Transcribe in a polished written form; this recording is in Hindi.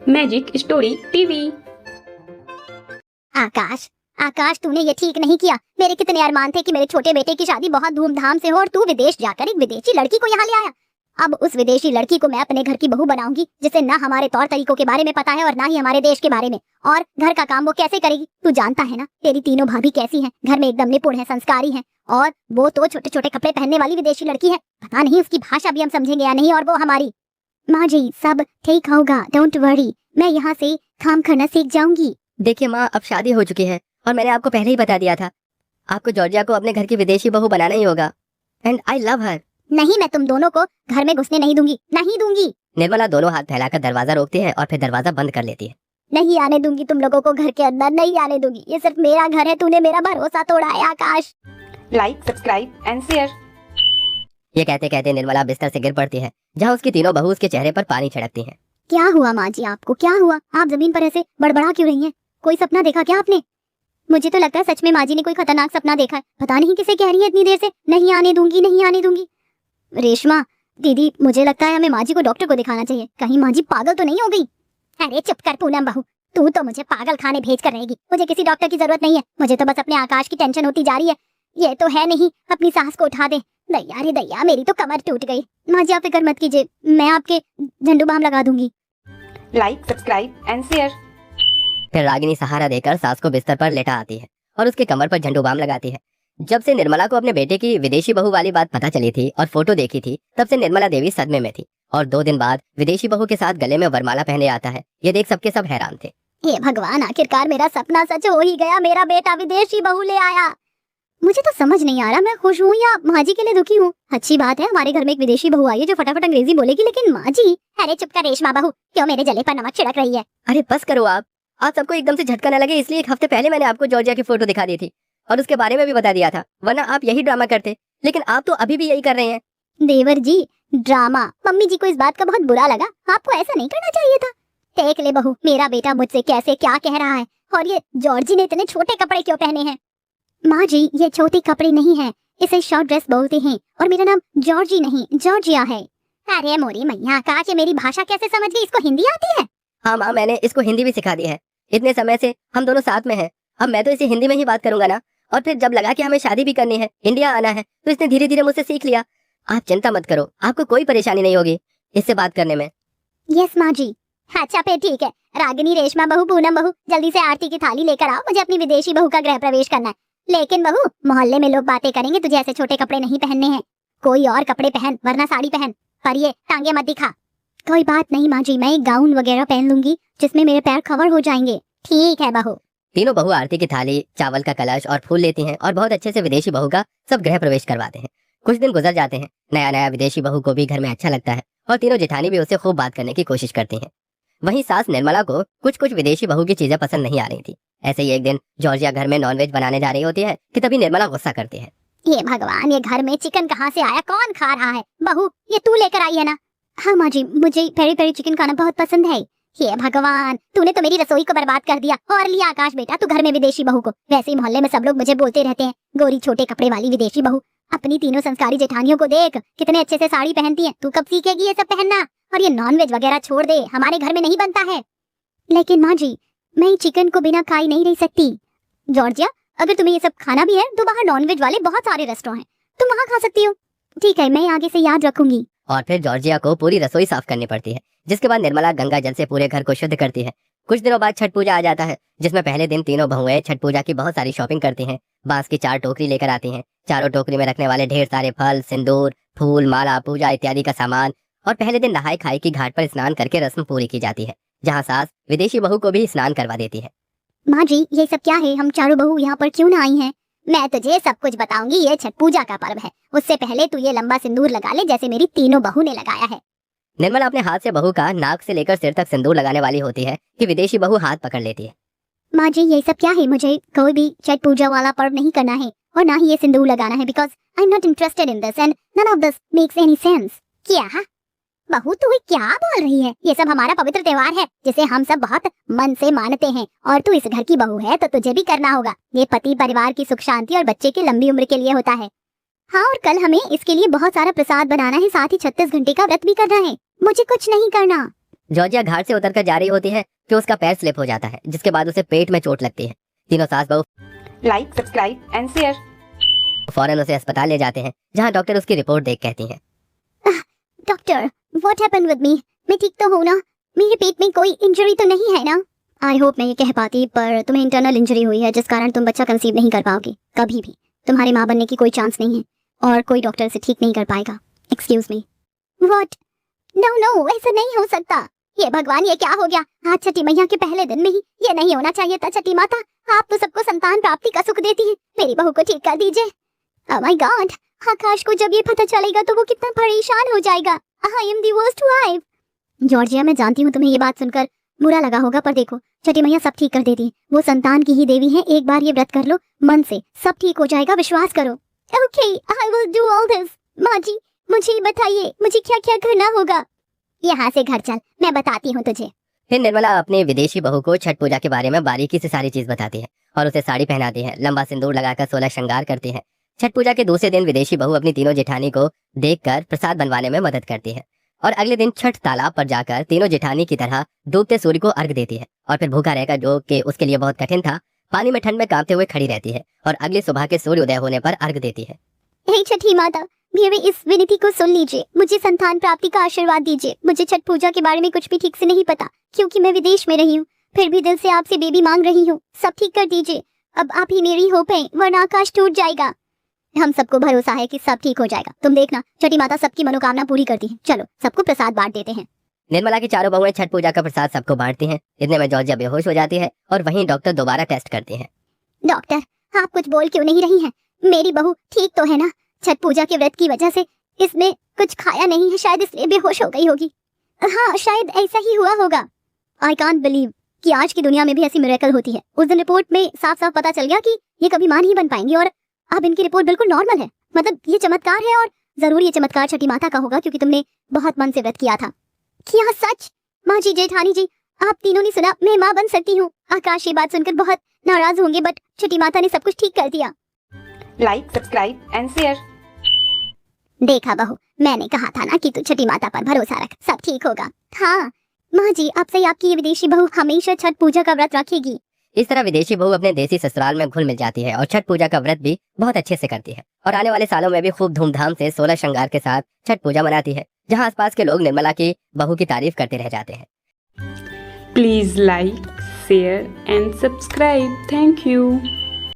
Magic story TV. Akash, Akash तूने ये ठीक नहीं किया। मेरे कितने अरमान थे कि मेरे छोटे बेटे की शादी बहुत धूमधाम से हो और तू विदेश जाकर एक विदेशी लड़की को यहाँ ले आया। अब उस विदेशी लड़की को मैं अपने घर की बहू बनाऊंगी, जिसे ना हमारे तौर तरीकों के बारे में पता है और ना ही हमारे देश के बारे में। और घर का काम वो कैसे करेगी? तू जानता है ना तेरी तीनों भाभी कैसी हैं, घर में एकदम निपुण है, संस्कारी हैं। और वो तो छोटे छोटे कपड़े पहनने वाली विदेशी लड़की है। पता नहीं उसकी भाषा भी हम समझेंगे या नहीं, और वो हमारी। माँ जी, सब ठीक होगा, डोंट वरी। मैं यहाँ से काम करना सीख जाऊंगी। देखिए माँ, अब शादी हो चुकी है और मैंने आपको पहले ही बता दिया था, आपको जॉर्जिया को अपने घर की विदेशी बहू बनाना ही होगा। एंड आई लव हर। नहीं, मैं तुम दोनों को घर में घुसने नहीं दूंगी, नहीं दूंगी। निर्मला दोनों हाथ फैलाकर दरवाजा रोकती है और फिर दरवाजा बंद कर लेती है। नहीं आने दूंगी तुम लोगों को घर के अंदर, नहीं आने दूंगी। ये सिर्फ मेरा घर है, तूने मेरा भरोसा तोड़ा है Akash. Like, subscribe and share. ये कहते कहते निर्मला बिस्तर से गिर पड़ती है, जहाँ उसकी तीनों बहू उसके चेहरे पर पानी छिड़कती हैं। क्या हुआ माँ जी, आपको क्या हुआ? आप जमीन पर ऐसे बड़बड़ा क्यों रही हैं? कोई सपना देखा क्या आपने? मुझे तो लगता है सच में माँ जी ने कोई खतरनाक सपना देखा है। पता नहीं किसे कह रही है इतनी देर से, नहीं आने दूंगी, नहीं आने दूंगी। रेशमा दीदी, मुझे लगता है हमें माँ जी को डॉक्टर को दिखाना चाहिए। कहीं माँ जी पागल तो नहीं हो गई? अरे चुप कर पूनम बहू, तू तो मुझे पागल खाने भेज कर रहेगी। मुझे किसी डॉक्टर की जरूरत नहीं है, मुझे तो बस अपने आकाश की टेंशन होती जा रही है। ये तो है नहीं अपनी सास को उठा दे। दैया रे दैया, मेरी तो कमर टूट गई। माँ जी आप फिक्र मत कीजिए, मैं आपके झंडू बाम लगा दूंगी। Like, subscribe and share. फिर रागिनी सहारा देकर सास को बिस्तर पर लेटा आती है और उसके कमर पर झंडू बाम लगाती है। जब से निर्मला को अपने बेटे की विदेशी बहू वाली बात पता चली थी और फोटो देखी थी, तब से निर्मला देवी सदमे में थी। और 2 दिन बाद विदेशी बहू के साथ गले में वरमाला पहने आता है। ये देख सबके सब हैरान थे। हे भगवान, आखिरकार मेरा सपना सच हो ही गया। मेरा बेटा विदेशी बहू ले आया। मुझे तो समझ नहीं आ रहा, मैं खुश हूँ या माँ जी के लिए दुखी हूँ। अच्छी बात है हमारे घर में एक विदेशी बहू आई है जो फटाफट अंग्रेजी बोलेगी, लेकिन माँ जी। अरे चुप कर रेशमा बहू, क्यों मेरे जले पर नमक छिड़क रही है? अरे बस करो आप सबको एकदम से झटका न लगे, इसलिए 1 हफ्ते पहले मैंने आपको जॉर्जिया की फोटो दिखा दी थी और उसके बारे में भी बता दिया था, वरना आप यही ड्रामा करते। लेकिन आप तो अभी भी यही कर रहे हैं। देवर जी, ड्रामा? मम्मी जी को इस बात का बहुत बुरा लगा। आपको ऐसा नहीं करना चाहिए था। देख ले बहू, मेरा बेटा मुझसे कैसे क्या कह रहा है। और ये जॉर्जी ने इतने छोटे कपड़े क्यों पहने हैं? माँ जी, ये छोटे कपड़े नहीं है, इसे शॉर्ट ड्रेस बोलते हैं। और मेरा नाम जॉर्जी नहीं जॉर्जिया है। अरे मोरी मैया, आकाश ये मेरी भाषा कैसे समझ गई? इसको हिंदी आती है? हाँ माँ, मैंने इसको हिंदी भी सिखा दी है। इतने समय से हम दोनों साथ में हैं, अब मैं तो इसे हिंदी में ही बात करूंगा ना। और फिर जब लगा कि हमें शादी भी करनी है, इंडिया आना है, तो इसने धीरे धीरे मुझसे सीख लिया। आप चिंता मत करो, आपको कोई परेशानी नहीं होगी इससे बात करने में। यस माँ जी। अच्छा फिर ठीक है। रागिनी, रेशमा बहू, पूनम बहू, जल्दी से आरती की थाली लेकर आओ, मुझे अपनी विदेशी बहू का गृह प्रवेश करना है। लेकिन बहू, मोहल्ले में लोग बातें करेंगे, तुझे ऐसे छोटे कपड़े नहीं पहनने हैं। कोई और कपड़े पहन, वरना साड़ी पहन, पर ये टांगे मत दिखा। कोई बात नहीं माँ जी, मैं एक गाउन वगैरह पहन लूंगी जिसमें मेरे पैर कवर हो जाएंगे। ठीक है बहू। तीनों बहू आरती की थाली, चावल का कलश और फूल लेती हैं और बहुत अच्छे से विदेशी बहू का सब गृह प्रवेश करवाते हैं। कुछ दिन गुजर जाते हैं, नया नया विदेशी बहू को भी घर में अच्छा लगता है और तीनों जेठानी भी उससे खूब बात करने की कोशिश करती हैं। वहीं सास निर्मला को कुछ कुछ विदेशी बहू की चीजें पसंद नहीं आ रही थी। ऐसे ही एक दिन जॉर्जिया घर में नॉनवेज बनाने जा रही होती है कि तभी निर्मला गुस्सा करती है। ये भगवान, ये घर में चिकन कहाँ से आया? कौन खा रहा है? बहू, ये तू लेकर आई है ना? हाँ माँ जी, मुझे पेरी पेरी चिकन खाना बहुत पसंद है। ये भगवान, तूने तो मेरी रसोई को बर्बाद कर दिया। और लिया आकाश बेटा तू घर में विदेशी बहू को। वैसे ही मोहल्ले में सब लोग मुझे बोलते रहते हैं, गोरी छोटे कपड़े वाली विदेशी बहू। अपनी तीनों संस्कारी जेठानियों को देख, कितने अच्छे से साड़ी पहनती है। तू कब सीखेगी ये सब पहनना? और ये नॉनवेज वगैरह छोड़ दे, हमारे घर में नहीं बनता है। लेकिन माँ जी, मैं चिकन को बिना खाई नहीं रह सकती। जॉर्जिया, अगर तुम्हें ये सब खाना भी है तो बाहर नॉनवेज वाले बहुत सारे रेस्टोरेंट हैं, तुम वहाँ खा सकती हो। ठीक है, मैं आगे से याद रखूंगी। और फिर जॉर्जिया को पूरी रसोई साफ करनी पड़ती है, जिसके बाद निर्मला गंगा जल से पूरे घर को शुद्ध करती है। कुछ दिनों बाद छठ पूजा आ जाता है, जिसमें पहले दिन तीनों बहुएं छठ पूजा की बहुत सारी शॉपिंग करती हैं। बांस की 4 टोकरी लेकर आती हैं। चारों टोकरी में रखने वाले ढेर सारे फल, सिंदूर, फूल, माला, पूजा इत्यादि का सामान। और पहले दिन नहाई खाई की घाट पर स्नान करके रस्म पूरी की जाती है, जहाँ सास विदेशी बहू को भी स्नान करवा देती है। माँ जी, ये सब क्या है? हम चारों बहू यहाँ पर क्यों ना आई हैं? मैं तुझे सब कुछ बताऊंगी। ये छठ पूजा का पर्व है, उससे पहले तू ये लंबा सिंदूर लगा ले जैसे मेरी तीनों बहू ने लगाया है। निर्मला अपने हाथ से बहू का नाक से लेकर सिर तक सिंदूर लगाने वाली होती है कि विदेशी बहू हाथ पकड़ लेती है। माँ जी, ये सब क्या है? मुझे कोई भी छठ पूजा वाला पर्व नहीं करना है और ना ही ये सिंदूर लगाना है, because I am not interested in this and none of this makes any sense. क्या बहू, तू क्या बोल रही है? ये सब हमारा पवित्र त्योहार है जिसे हम सब बहुत मन से मानते हैं, और तू इस घर की बहू है तो तुझे भी करना होगा। ये पति परिवार की सुख शांति और बच्चे की लंबी उम्र के लिए होता है। हाँ, और कल हमें इसके लिए बहुत सारा प्रसाद बनाना है, साथ ही 36 घंटे का व्रत भी करना है। मुझे कुछ नहीं करना। जॉर्जिया घाट से उतरकर जा रही होती है कि उसका पैर स्लिप हो जाता है, जिसके बाद उसे पेट में चोट लगती है। तीनों सास बहू Like, subscribe and share. फौरन उसे अस्पताल ले जाते हैं, जहां डॉक्टर उसकी रिपोर्ट देख कहती हैं, doctor, what happened with me? मैं ठीक तो हूँ ना? मेरे पेट में कोई इंजरी तो नहीं है ना? आई होप मैं ये कह पाती, पर तुम्हें इंटरनल इंजरी हुई है जिस कारण तुम बच्चा कंसीव नहीं कर पाओगी कभी भी। तुम्हारी माँ बनने की कोई चांस नहीं है और कोई डॉक्टर से ठीक नहीं कर पाएगा। Excuse me. What? No no, ऐसा नहीं हो सकता। ये भगवान, ये क्या हो गया? आज छठी मैया के पहले दिन में ही ये नहीं होना चाहिए था। छठी माता, आप तो सबको संतान प्राप्ति का सुख देती है, मेरी बहू को ठीक कर दीजिए। ओह माय गॉड, आकाश को जब ये पता चलेगा तो वो कितना परेशान हो जाएगा। I am the worst wife. Georgia, मैं जानती हूँ तुम्हें ये बात सुनकर बुरा लगा होगा, पर देखो छठी मैया सब ठीक कर देती है। वो संतान की ही देवी है। एक बार ये व्रत कर लो मन से, सब ठीक हो जाएगा, विश्वास करो। Okay, I will do all this. माँ जी, मुझे बताइए मुझे क्या क्या करना होगा। यहाँ से घर चल, मैं बताती हूँ तुझे। फिर निर्मला अपनी विदेशी बहू को छठ पूजा के बारे में बारीकी से सारी चीज बताती है और उसे साड़ी पहनाती है, लंबा सिंदूर लगाकर 16 श्रृंगार करती है। छठ पूजा के दूसरे दिन विदेशी बहू अपनी तीनों जेठानी को देखकर प्रसाद बनवाने में मदद करती है और अगले दिन छठ तालाब पर जाकर तीनों जेठानी की तरह डूबते सूर्य को अर्घ देती है और फिर भूखा रहकर, जो कि उसके लिए बहुत कठिन था, पानी में ठंड में कांपते हुए खड़ी रहती है और अगली सुबह के सूर्य उदय होने पर अर्घ देती है। हे छठी माता, मेरी इस विनती को सुन लीजिए, मुझे संतान प्राप्ति का आशीर्वाद दीजिए। मुझे छठ पूजा के बारे में कुछ भी ठीक से नहीं पता, क्योंकि मैं विदेश में रही हूँ, फिर भी दिल से आपसे बेबी मांग रही हूँ। सब ठीक कर दीजिए, अब आप ही मेरी होप हैं, वरना आकाश टूट जाएगा। हम सबको भरोसा है कि सब ठीक हो जाएगा, तुम देखना, छठी माता सबकी मनोकामना पूरी करती है। चलो सबको प्रसाद बांट देते हैं। निर्मला की चारों बहुएं छठ पूजा का प्रसाद सबको बांटती हैं। इतने में जॉर्जिया बेहोश हो जाती है और वहीं डॉक्टर दोबारा टेस्ट करते हैं। डॉक्टर, आप कुछ बोल क्यों नहीं रही हैं? मेरी बहू ठीक तो है ना? छठ पूजा के व्रत की वजह से इसने कुछ खाया नहीं है, शायद इसलिए बेहोश हो गई होगी। हाँ, शायद ऐसा ही हुआ होगा। आई कांट बिलीव कि आज की दुनिया में भी ऐसी मिरेकल होती है। उस दिन रिपोर्ट में साफ साफ पता चल गया कि ये कभी मां नहीं बन पाएंगी और अब इनकी रिपोर्ट बिल्कुल नॉर्मल है। मतलब ये चमत्कार है और जरूर ये चमत्कार छठी माता का होगा, क्योंकि तुमने बहुत मन से व्रत किया था। क्या सच? माँ जी, जेठानी जी, आप तीनों ने सुना, मैं माँ बन सकती हूँ। आकाश ये बात सुनकर बहुत नाराज होंगे, बट छठी माता ने सब कुछ ठीक कर दिया। Like, subscribe and share. देखा बहू, मैंने कहा था ना कि तू छठी माता पर भरोसा रख, सब ठीक होगा। हाँ माँ जी, अब से आपकी ये विदेशी बहू हमेशा छठ पूजा का व्रत रखेगी। इस तरह विदेशी बहू अपने देसी ससुराल में घुल मिल जाती है और छठ पूजा का व्रत भी बहुत अच्छे से करती है और आने वाले सालों में भी खूब धूमधाम से 16 श्रृंगार के साथ छठ पूजा मनाती है, जहां आसपास के लोग निर्मला की बहू की तारीफ करते रह जाते हैं। Please like, share and subscribe. Thank you.